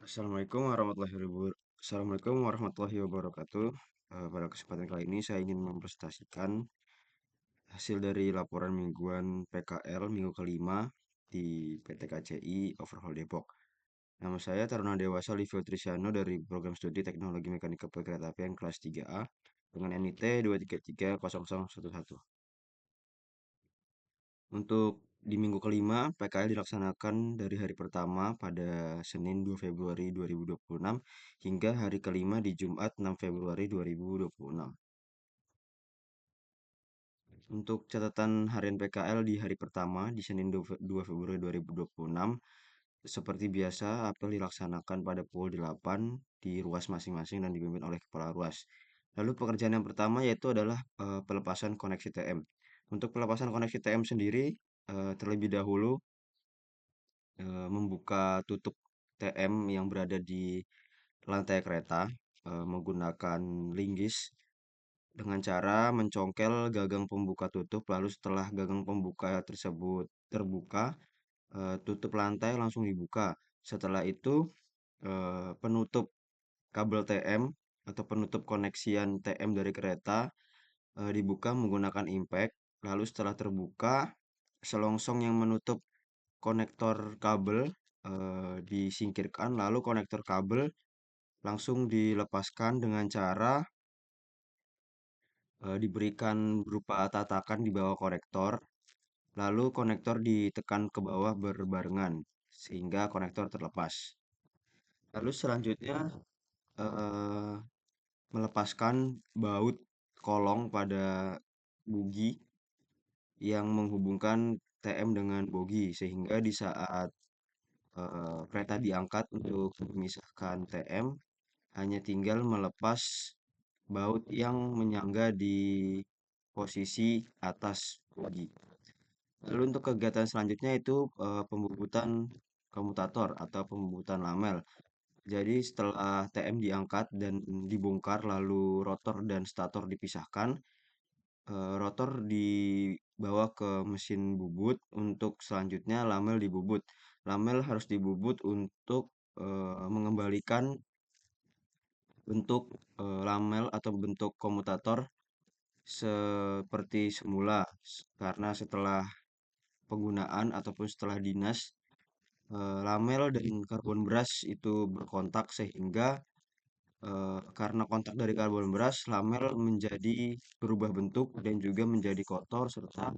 Assalamualaikum warahmatullahi wabarakatuh. Pada kesempatan kali ini saya ingin mempresentasikan hasil dari laporan mingguan PKL minggu kelima di PT KCI Overhaul Depok. Nama saya Taruna Dewasa Livio Trisiano dari Program Studi Teknologi Mekanika Perkeretaapian kelas 3A dengan NIT 2330011. Untuk di minggu kelima, PKL dilaksanakan dari hari pertama pada Senin 2 Februari 2026 hingga hari kelima di Jumat 6 Februari 2026. Untuk catatan harian PKL di hari pertama di Senin 2 Februari 2026, seperti biasa, apel dilaksanakan pada pukul 8 di ruas masing-masing dan dipimpin oleh kepala ruas. Lalu pekerjaan yang pertama yaitu adalah pelepasan koneksi TM. Untuk pelepasan koneksi TM sendiri, terlebih dahulu membuka tutup TM yang berada di lantai kereta menggunakan linggis dengan cara mencongkel gagang pembuka tutup. Lalu setelah gagang pembuka tersebut terbuka, tutup lantai langsung dibuka. Setelah itu penutup kabel TM atau penutup koneksian TM dari kereta dibuka menggunakan impact. Lalu setelah terbuka, selongsong yang menutup konektor kabel disingkirkan, lalu konektor kabel langsung dilepaskan dengan cara diberikan berupa tatakan di bawah konektor, lalu konektor ditekan ke bawah berbarengan sehingga konektor terlepas. Lalu selanjutnya eh, melepaskan baut kolong pada bugi yang menghubungkan TM dengan bogi sehingga di saat kereta diangkat untuk memisahkan TM, hanya tinggal melepas baut yang menyangga di posisi atas bogi. Lalu untuk kegiatan selanjutnya itu pembubutan komutator atau pembubutan lamel. Jadi setelah TM diangkat dan dibongkar lalu rotor dan stator dipisahkan, rotor dibawa ke mesin bubut untuk selanjutnya lamel dibubut. Lamel harus dibubut untuk mengembalikan bentuk lamel atau bentuk komutator seperti semula karena setelah penggunaan ataupun setelah dinas lamel dan karbon brush itu berkontak sehingga karena kontak dari karbon brush lamel menjadi berubah bentuk dan juga menjadi kotor serta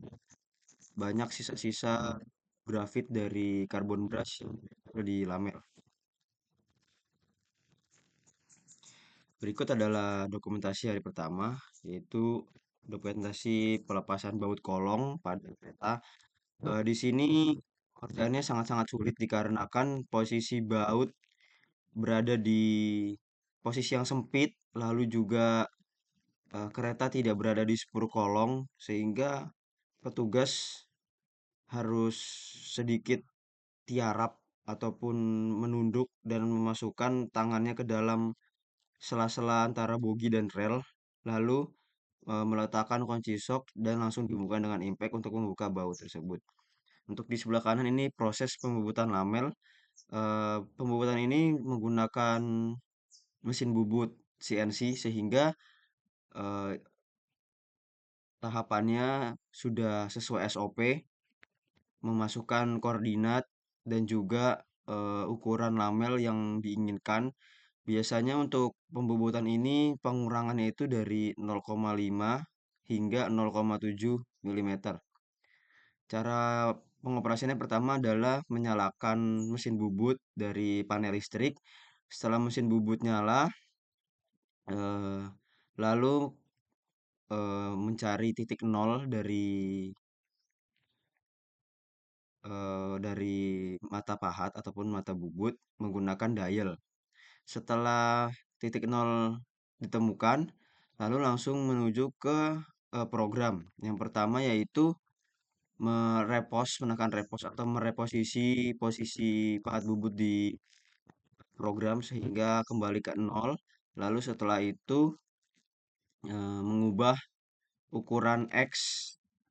banyak sisa-sisa grafit dari karbon brush yang ada di lamel. Berikut adalah dokumentasi hari pertama, yaitu dokumentasi pelepasan baut kolong pada kereta. Di sini kerjaannya sangat-sangat sulit dikarenakan posisi baut berada di posisi yang sempit, lalu juga kereta tidak berada di spur kolong, sehingga petugas harus sedikit tiarap ataupun menunduk dan memasukkan tangannya ke dalam sela-sela antara bogi dan rel, lalu meletakkan kunci sok dan langsung dibuka dengan impact untuk membuka baut tersebut. Untuk di sebelah kanan ini proses pembubutan lamel. Pembubutan ini menggunakan mesin bubut CNC sehingga eh, tahapannya sudah sesuai SOP, memasukkan koordinat dan juga ukuran lamel yang diinginkan. Biasanya untuk pembubutan ini pengurangannya itu dari 0,5 hingga 0,7 mm. Cara pengoperasiannya pertama adalah menyalakan mesin bubut dari panel listrik. Setelah mesin bubut nyala, eh, lalu mencari titik nol dari mata pahat ataupun mata bubut menggunakan dial. Setelah titik nol ditemukan, lalu langsung menuju ke program. Yang pertama yaitu menekan repos atau mereposisi posisi pahat bubut di program sehingga kembali ke nol. Lalu setelah itu mengubah ukuran X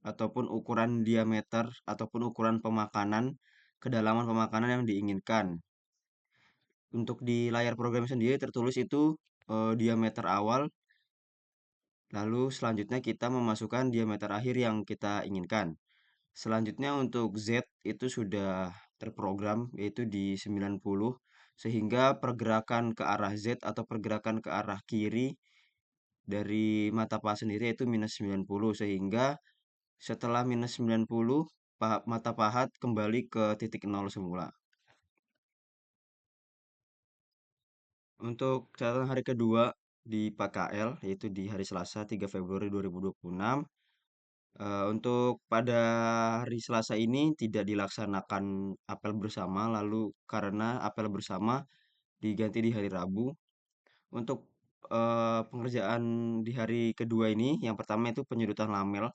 ataupun ukuran diameter ataupun ukuran pemakanan kedalaman pemakanan yang diinginkan. Untuk di layar program sendiri tertulis itu diameter awal, lalu selanjutnya kita memasukkan diameter akhir yang kita inginkan. Selanjutnya untuk Z itu sudah terprogram yaitu di 90, sehingga pergerakan ke arah Z atau pergerakan ke arah kiri dari mata pahat sendiri itu minus 90, sehingga setelah minus 90 mata pahat kembali ke titik nol semula. Untuk catatan hari kedua di PKL yaitu di hari Selasa 3 Februari 2026. Untuk pada hari Selasa ini tidak dilaksanakan apel bersama, lalu karena apel bersama diganti di hari Rabu. Untuk pengerjaan di hari kedua ini, yang pertama itu penyedotan lamel.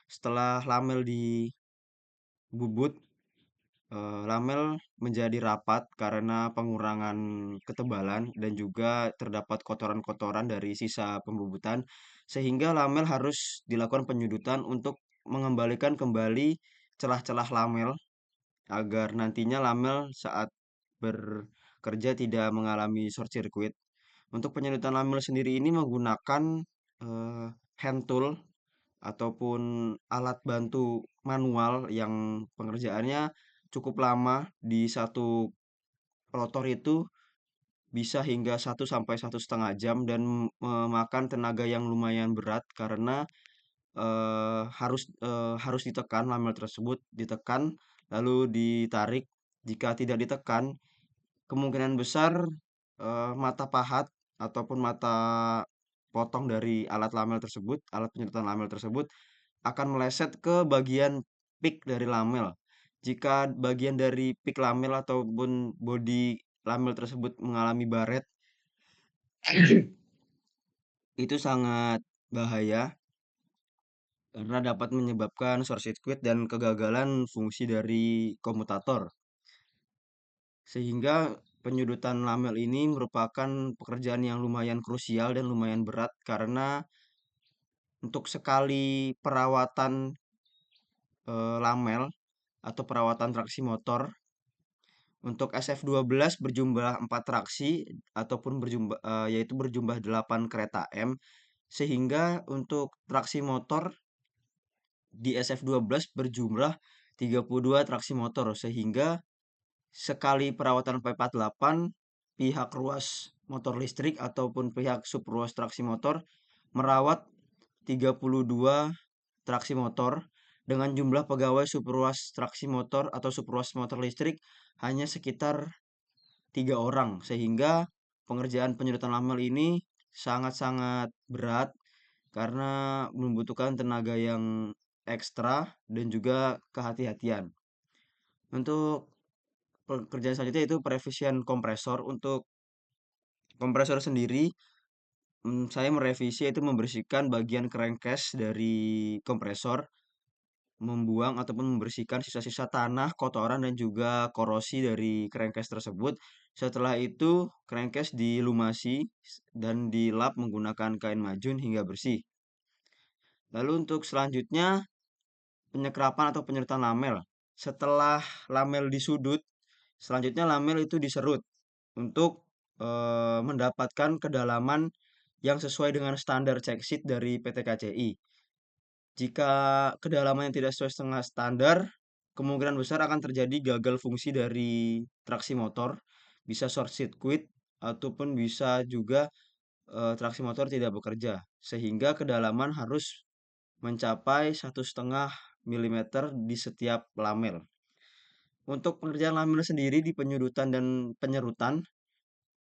Setelah lamel dibubut, lamel menjadi rapat karena pengurangan ketebalan dan juga terdapat kotoran-kotoran dari sisa pembubutan, sehingga lamel harus dilakukan penyudutan untuk mengembalikan kembali celah-celah lamel agar nantinya lamel saat bekerja tidak mengalami short circuit. Untuk penyudutan lamel sendiri ini menggunakan eh, hand tool ataupun alat bantu manual yang pengerjaannya cukup lama. Di satu rotor itu bisa hingga 1 sampai 1,5 jam dan memakan tenaga yang lumayan berat karena harus ditekan lamel tersebut, ditekan lalu ditarik. Jika tidak ditekan, kemungkinan besar mata pahat ataupun mata potong dari alat lamel tersebut, alat penyedotan lamel tersebut akan meleset ke bagian pik dari lamel. Jika bagian dari pik lamel ataupun bodi lamel tersebut mengalami baret, itu sangat bahaya karena dapat menyebabkan short circuit dan kegagalan fungsi dari komutator. Sehingga penyudutan lamel ini merupakan pekerjaan yang lumayan krusial dan lumayan berat karena untuk sekali perawatan lamel atau perawatan traksi motor untuk SF12 berjumlah 4 traksi ataupun yaitu berjumlah 8 kereta M, sehingga untuk traksi motor di SF12 berjumlah 32 traksi motor, sehingga sekali perawatan P48 pihak ruas motor listrik ataupun pihak subruas traksi motor merawat 32 traksi motor dengan jumlah pegawai subruas traksi motor atau subruas motor listrik hanya sekitar 3 orang, sehingga pengerjaan penyedotan lamel ini sangat-sangat berat karena membutuhkan tenaga yang ekstra dan juga kehati-hatian. Untuk pekerjaan selanjutnya itu perevisian kompresor. Untuk kompresor sendiri, saya merevisi yaitu membersihkan bagian crankcase dari kompresor, membuang ataupun membersihkan sisa-sisa tanah, kotoran dan juga korosi dari crankcase tersebut. Setelah itu, crankcase dilumasi dan dilap menggunakan kain majun hingga bersih. Lalu untuk selanjutnya, penyekrapan atau penyedotan lamel. Setelah lamel disudut, selanjutnya lamel itu diserut untuk mendapatkan kedalaman yang sesuai dengan standar check sheet dari PT KCI. Jika kedalaman yang tidak sesuai setengah standar, kemungkinan besar akan terjadi gagal fungsi dari traksi motor, bisa short circuit ataupun bisa juga traksi motor tidak bekerja, sehingga kedalaman harus mencapai 1,5 mm di setiap lamel. Untuk pengerjaan lamel sendiri di penyudutan dan penyerutan,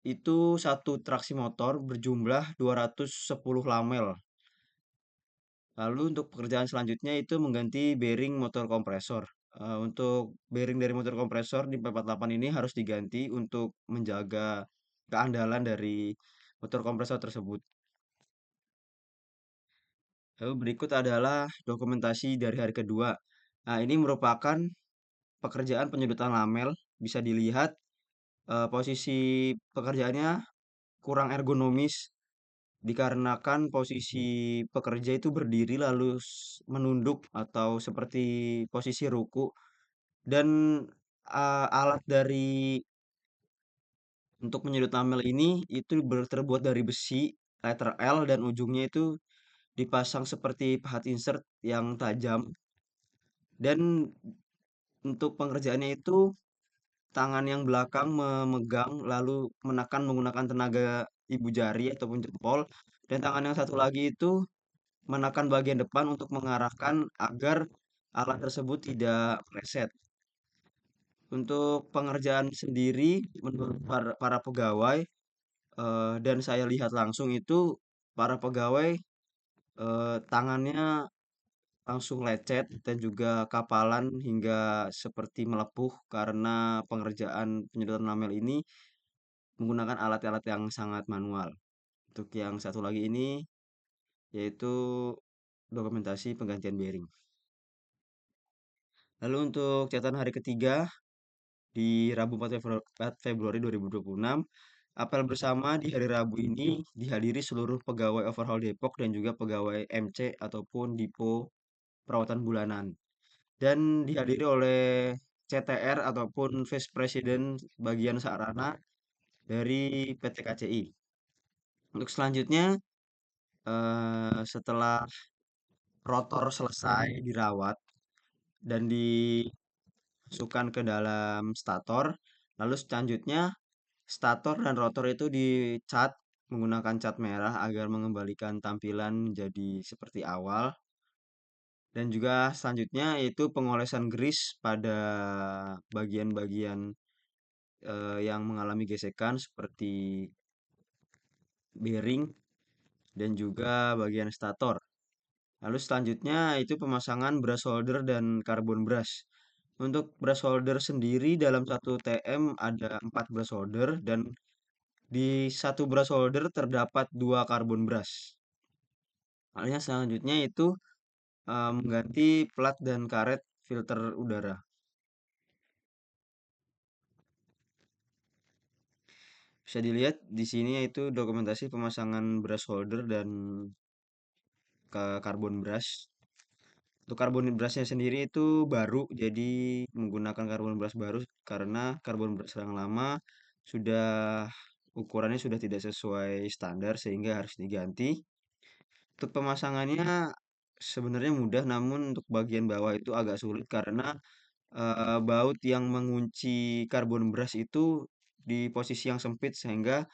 itu satu traksi motor berjumlah 210 lamel. Lalu untuk pekerjaan selanjutnya itu mengganti bearing motor kompresor. Untuk bearing dari motor kompresor di P48 ini harus diganti untuk menjaga keandalan dari motor kompresor tersebut. Lalu berikut adalah dokumentasi dari hari kedua. Nah, ini merupakan pekerjaan penyedotan lamel. Bisa dilihat posisi pekerjaannya kurang ergonomis dikarenakan posisi pekerja itu berdiri lalu menunduk atau seperti posisi ruku dan alat dari Untuk penyedot lamel ini itu terbuat dari besi, letter L dan ujungnya itu dipasang seperti pahat insert yang tajam dan untuk pengerjaannya itu tangan yang belakang memegang lalu menekan menggunakan tenaga ibu jari ataupun jempol dan tangan yang satu lagi itu menekan bagian depan untuk mengarahkan agar alat tersebut tidak meleset. Untuk pengerjaan sendiri menurut para pegawai dan saya lihat langsung itu para pegawai tangannya langsung lecet dan juga kapalan hingga seperti melepuh karena pengerjaan penyedotan lamel ini menggunakan alat-alat yang sangat manual. Untuk yang satu lagi ini yaitu dokumentasi penggantian bearing. Lalu untuk catatan hari ketiga di Rabu 4 Februari 2026, apel bersama di hari Rabu ini dihadiri seluruh pegawai overhaul Depok dan juga pegawai MC ataupun Dipo Perawatan Bulanan. Dan dihadiri oleh CTR ataupun Vice President bagian sarana dari PT KCI. Untuk selanjutnya, setelah rotor selesai dirawat dan dimasukkan ke dalam stator, lalu selanjutnya stator dan rotor itu dicat menggunakan cat merah agar mengembalikan tampilan menjadi seperti awal. Dan juga selanjutnya yaitu pengolesan grease pada bagian-bagian yang mengalami gesekan seperti bearing dan juga bagian stator. Lalu selanjutnya itu pemasangan brush holder dan carbon brush. Untuk brush holder sendiri dalam satu TM ada 4 brush holder dan di satu brush holder terdapat dua carbon brush. Halnya selanjutnya itu mengganti plat dan karet filter udara. Bisa dilihat di sini yaitu dokumentasi pemasangan brush holder dan ke carbon brush. Untuk carbon brushnya sendiri itu baru, jadi menggunakan carbon brush baru karena carbon brush yang lama sudah ukurannya sudah tidak sesuai standar sehingga harus diganti. Untuk pemasangannya sebenarnya mudah, namun untuk bagian bawah itu agak sulit karena baut yang mengunci carbon brush itu di posisi yang sempit sehingga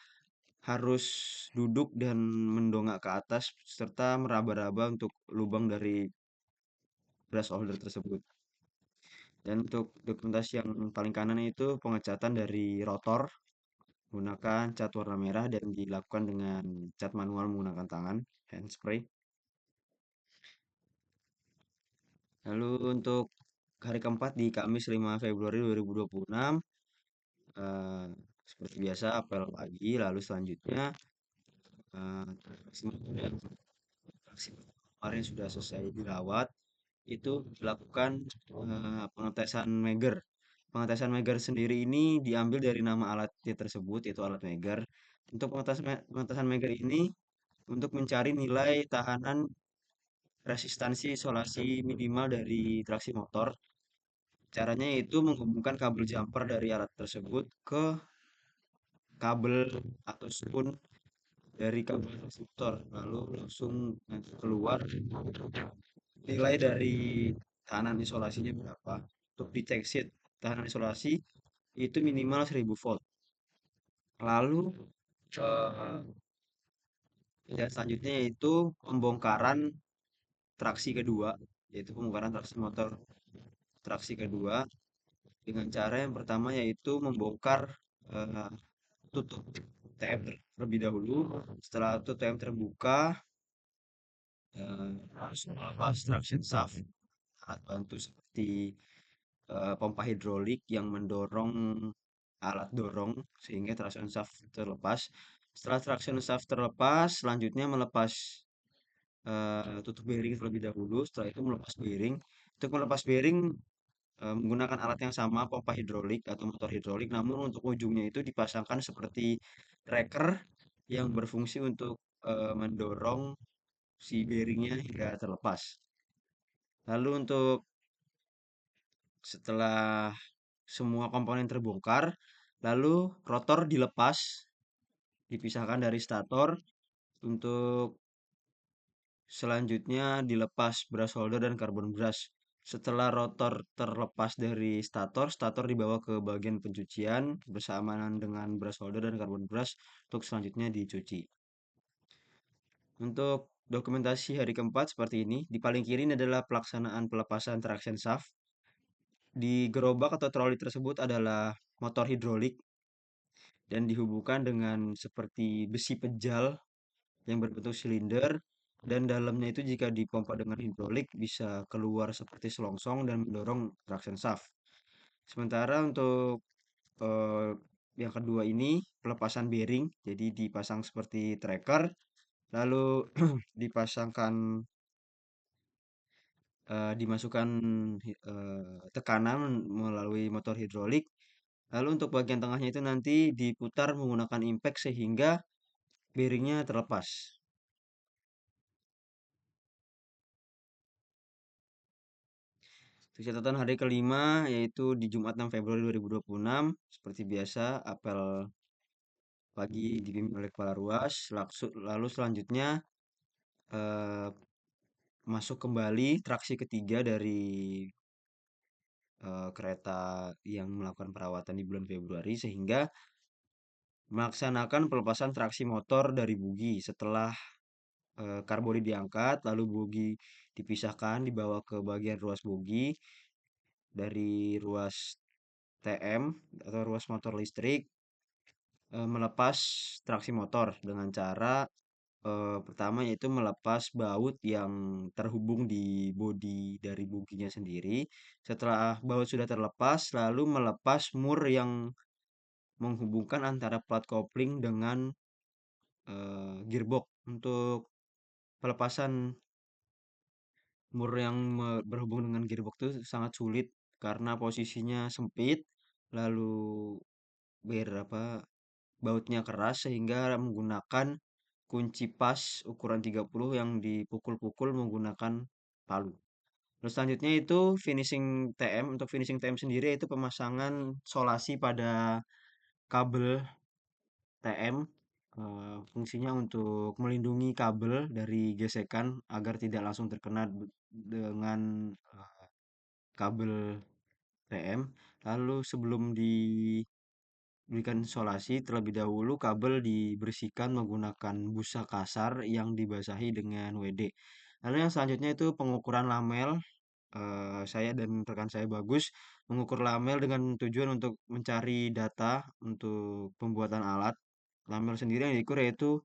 harus duduk dan mendongak ke atas serta meraba-raba untuk lubang dari brush holder tersebut. Dan untuk dokumentasi yang paling kanan itu pengecatan dari rotor menggunakan cat warna merah dan dilakukan dengan cat manual menggunakan tangan hand spray. Lalu untuk hari keempat di Kamis 5 Februari 2026 eh, seperti biasa apel pagi lalu selanjutnya aksi kemarin sudah selesai dirawat itu dilakukan pengetesan Meger. Pengetesan Meger sendiri ini diambil dari nama alatnya tersebut, yaitu alat Meger. Untuk pengetesan Meger ini untuk mencari nilai tahanan resistansi isolasi minimal dari traksi motor. Caranya itu menghubungkan kabel jumper dari alat tersebut ke kabel atau spoon dari kabel traksi motor. Lalu langsung nanti keluar nilai dari tahanan isolasinya berapa. Untuk dicek sheet tahanan isolasi itu minimal 1000 volt. Lalu eh, yang selanjutnya yaitu pembongkaran traksi kedua, yaitu pembongkaran traksi motor traksi kedua dengan cara yang pertama yaitu membongkar eh, tutup TM terlebih dahulu. Setelah tutup TM terbuka, harus melepas traction shaft alat bantu seperti pompa hidrolik yang mendorong alat dorong sehingga traction shaft terlepas. Setelah traction shaft terlepas, selanjutnya melepas tutup bearing terlebih dahulu. Setelah itu melepas bearing. Untuk melepas bearing menggunakan alat yang sama, pompa hidrolik atau motor hidrolik, namun untuk ujungnya itu dipasangkan seperti tracker yang berfungsi untuk mendorong si bearingnya hingga terlepas. Lalu untuk setelah semua komponen terbongkar, Lalu rotor dilepas, dipisahkan dari stator. Untuk selanjutnya dilepas brush holder dan carbon brush. Setelah rotor terlepas dari stator, stator dibawa ke bagian pencucian bersamaan dengan brush holder dan carbon brush untuk selanjutnya dicuci. Untuk dokumentasi hari keempat seperti ini, di paling kiri ini adalah pelaksanaan pelepasan traction shaft. Di gerobak atau troli tersebut adalah motor hidrolik dan dihubungkan dengan seperti besi pejal yang berbentuk silinder, dan dalamnya itu jika dipompa dengan hidrolik bisa keluar seperti selongsong dan mendorong traction shaft. Sementara untuk eh, yang kedua ini pelepasan bearing, jadi dipasang seperti tracker, lalu dipasangkan dimasukkan tekanan melalui motor hidrolik. Lalu untuk bagian tengahnya itu nanti diputar menggunakan impact sehingga bearingnya terlepas. Untuk catatan hari kelima yaitu di Jumat 6 Februari 2026, seperti biasa apel pagi dipimpin oleh kepala ruas. Lalu selanjutnya eh, masuk kembali traksi ketiga dari kereta yang melakukan perawatan di bulan Februari sehingga melaksanakan pelepasan traksi motor dari bugi. Setelah karboni diangkat, lalu bugi dipisahkan, dibawa ke bagian ruas bugi dari ruas TM atau ruas motor listrik, melepas traksi motor dengan cara pertama yaitu melepas baut yang terhubung di bodi dari boginya sendiri. Setelah baut sudah terlepas, lalu melepas mur yang menghubungkan antara plat kopling dengan gearbox. Untuk pelepasan mur yang berhubung dengan gearbox itu sangat sulit karena posisinya sempit, lalu apa bautnya keras sehingga menggunakan kunci pas ukuran 30 yang dipukul-pukul menggunakan palu. Terus selanjutnya itu finishing TM. Untuk finishing TM sendiri itu pemasangan solasi pada kabel TM. Fungsinya untuk melindungi kabel dari gesekan agar tidak langsung terkena dengan kabel TM. Lalu sebelum diberikan isolasi, terlebih dahulu kabel dibersihkan menggunakan busa kasar yang dibasahi dengan WD. Lalu yang selanjutnya itu pengukuran lamel. Saya dan rekan saya Bagus mengukur lamel dengan tujuan untuk mencari data untuk pembuatan alat. Lamel sendiri yang diukur yaitu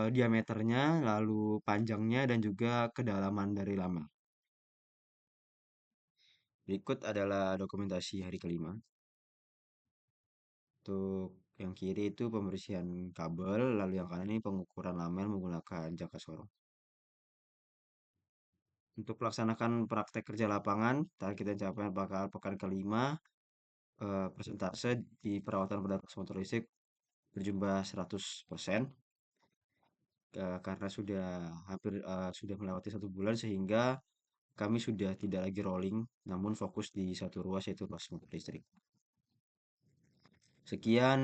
diameternya, lalu panjangnya, dan juga kedalaman dari lamel. Berikut adalah dokumentasi hari kelima. Untuk yang kiri itu pembersihan kabel, lalu yang kanan ini pengukuran lamel menggunakan jangka sorong. Untuk melaksanakan praktek kerja lapangan, target dan capaian bakal pekan kelima, persentase di perawatan pada motor listrik berjumlah 100%, karena sudah hampir sudah melewati 1 bulan sehingga kami sudah tidak lagi rolling, namun fokus di satu ruas yaitu ruas motor listrik. Sekian